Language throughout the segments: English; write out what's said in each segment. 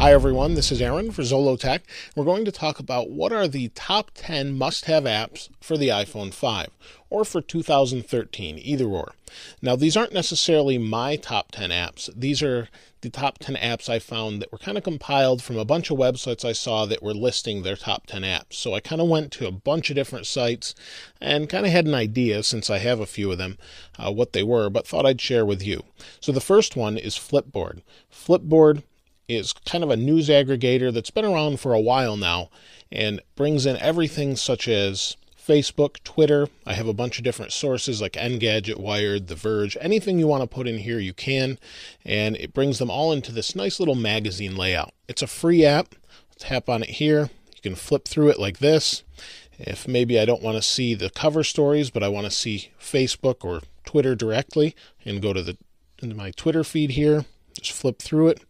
Hi everyone, this is Aaron for Zolotech. We're going to talk about what are the top 10 must-have apps for the iPhone 5, or for 2013, either or. Now these aren't necessarily my top 10 apps. These are the top 10 apps I found that were kind of compiled from a bunch of websites I saw that were listing their top 10 apps. So I kind of went to a bunch of different sites and kind of had an idea, since I have a few of them, what they were, but thought I'd share with you. So the first one is Flipboard. Flipboard is kind of a news aggregator that's been around for a while now and brings in everything such as Facebook, Twitter. I have a bunch of different sources like Engadget, Wired, The Verge. Anything you want to put in here, you can, and it brings them all into this nice little magazine layout. It's a free app. Tap on it here. You can flip through it like this. If maybe I don't want to see the cover stories, but I want to see Facebook or Twitter directly, and go to into my Twitter feed here, just flip through it.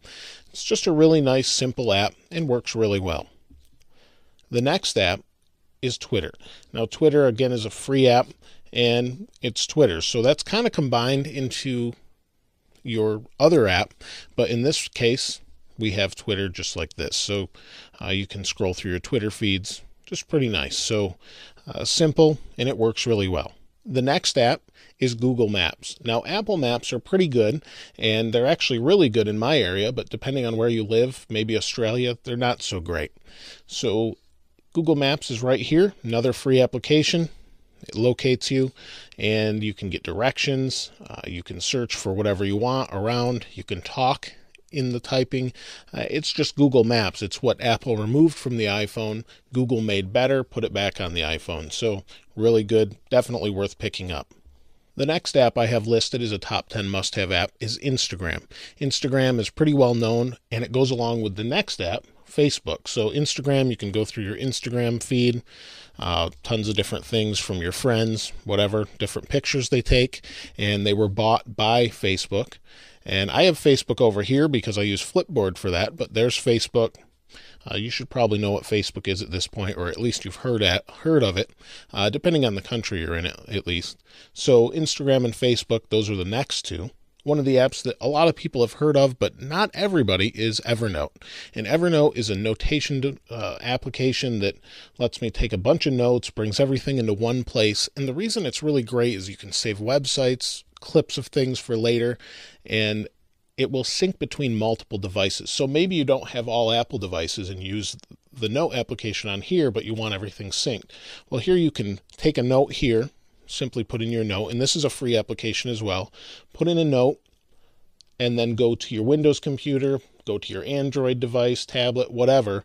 It's just a really nice, simple app and works really well. The next app is Twitter. Now, Twitter, again, is a free app, and it's Twitter. So that's kind of combined into your other app. But in this case, we have Twitter just like this. So you can scroll through your Twitter feeds. Just pretty nice. So simple, and it works really well. The next app is Google Maps. Now, Apple Maps are pretty good, and they're actually really good in my area, but depending on where you live, maybe Australia, they're not so great. So Google Maps is right here, another free application. It locates you, and you can get directions. You can search for whatever you want around. You can talk in the typing. It's just Google Maps. It's what Apple removed from the iPhone. Google made better, put it back on the iPhone. So really good, definitely worth picking up. The next app I have listed as a top 10 must-have app is Instagram. Instagram is pretty well known, and it goes along with the next app, Facebook. So Instagram, you can go through your Instagram feed, tons of different things from your friends, whatever, different pictures they take, and they were bought by Facebook. And I have Facebook over here because I use Flipboard for that, but there's Facebook. You should probably know what Facebook is at this point, or at least you've heard of it, depending on the country you're in, at least. So Instagram and Facebook, those are the next two. One of the apps that a lot of people have heard of, but not everybody, is Evernote. And Evernote is a notation application that lets me take a bunch of notes, brings everything into one place. And the reason it's really great is you can save websites, clips of things for later, and it will sync between multiple devices. So maybe you don't have all Apple devices and use the note application on here, but you want everything synced. Well, here you can take a note here, simply put in your note, and this is a free application as well. Put in a note, and then go to your Windows computer, go to your Android device, tablet, whatever,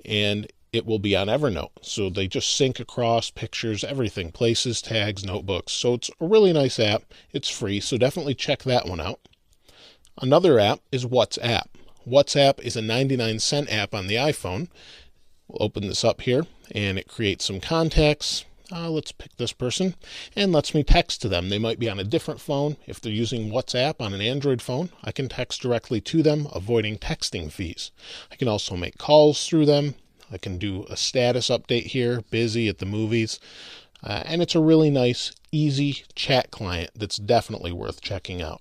and it will be on Evernote. So they just sync across pictures, everything, places, tags, notebooks. So it's a really nice app. It's free, so definitely check that one out. Another app is WhatsApp. WhatsApp is a 99-cent app on the iPhone. We'll open this up here, and it creates some contacts. Let's pick this person, and lets me text to them. They might be on a different phone. If they're using WhatsApp on an Android phone, I can text directly to them, avoiding texting fees. I can also make calls through them. I can do a status update here, busy at the movies. And it's a really nice, easy chat client that's definitely worth checking out.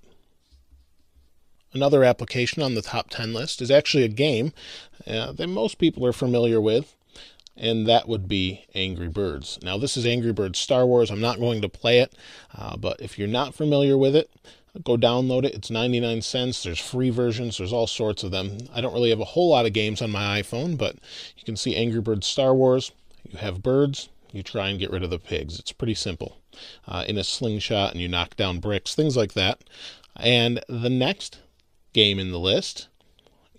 Another application on the top 10 list is actually a game that most people are familiar with, and that would be Angry Birds. Now, this is Angry Birds Star Wars. I'm not going to play it, but if you're not familiar with it, go download it. It's 99 cents. There's free versions. There's all sorts of them. I don't really have a whole lot of games on my iPhone, but you can see Angry Birds Star Wars. You have birds. You try and get rid of the pigs. It's pretty simple. In a slingshot, and you knock down bricks, things like that. And the next game in the list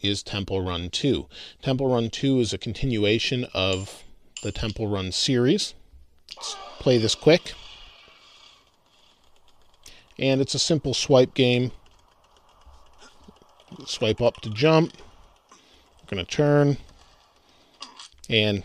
is Temple Run 2. Temple Run 2 is a continuation of the Temple Run series. Let's play this quick. And it's a simple swipe game. Swipe up to jump. We're going to turn. And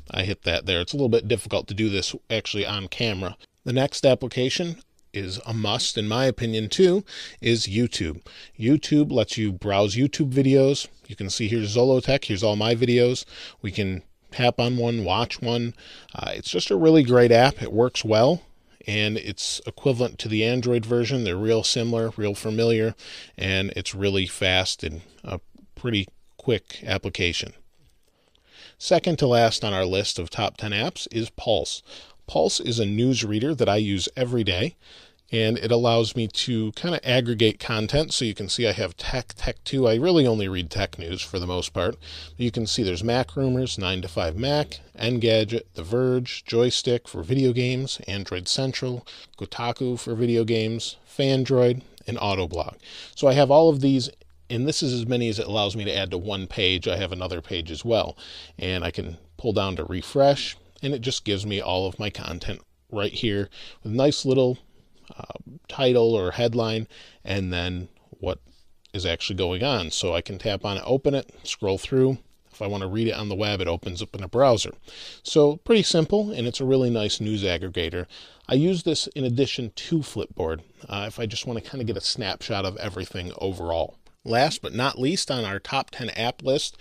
I hit that there. It's a little bit difficult to do this actually on camera. The next application is a must, in my opinion, too, is YouTube. YouTube lets you browse YouTube videos. You can see here's Zolotech. Here's all my videos. We can tap on one, watch one. It's just a really great app. It works well, and it's equivalent to the Android version. They're real similar, real familiar, and it's really fast and pretty quick application. Second to last on our list of top 10 apps is Pulse. Pulse is a news reader that I use every day, and it allows me to kind of aggregate content. So you can see I have Tech 2. I really only read tech news for the most part. You can see there's Mac Rumors, 9 to 5 Mac, Engadget, The Verge, Joystick for video games, Android Central, Kotaku for video games, Fandroid, and Autoblog. So I have all of these, and this is as many as it allows me to add to one page. I have another page as well, and I can pull down to refresh, and it just gives me all of my content right here with a nice little title or headline, and then what is actually going on. So I can tap on it, open it, scroll through. If I want to read it on the web, it opens up in a browser. So pretty simple, and it's a really nice news aggregator. I use this in addition to Flipboard if I just want to kind of get a snapshot of everything overall. Last but not least on our top 10 app list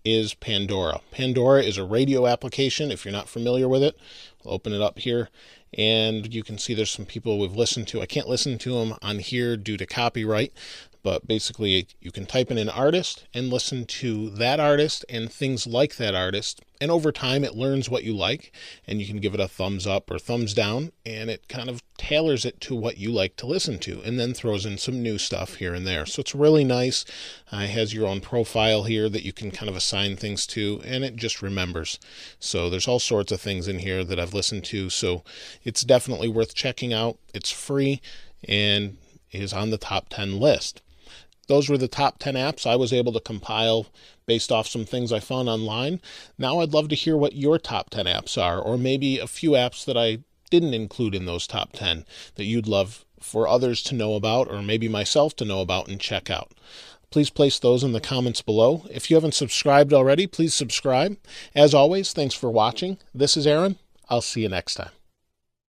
is Pandora. Pandora is a radio application. If you're not familiar with it, I'll open it up here, and you can see there's some people we've listened to. I can't listen to them on here due to copyright, but basically you can type in an artist and listen to that artist and things like that artist, and over time it learns what you like, and you can give it a thumbs up or thumbs down, and it kind of tailors it to what you like to listen to, and then throws in some new stuff here and there. So it's really nice. It has your own profile here that you can kind of assign things to, and it just remembers. So there's all sorts of things in here that I've listened to, so it's definitely worth checking out. It's free and is on the top 10 list. Those were the top 10 apps I was able to compile based off some things I found online. Now I'd love to hear what your top 10 apps are, or maybe a few apps that I didn't include in those top 10 that you'd love for others to know about, or maybe myself to know about and check out. Please place those in the comments below. If you haven't subscribed already, please subscribe. As always, thanks for watching. This is Aaron. I'll see you next time.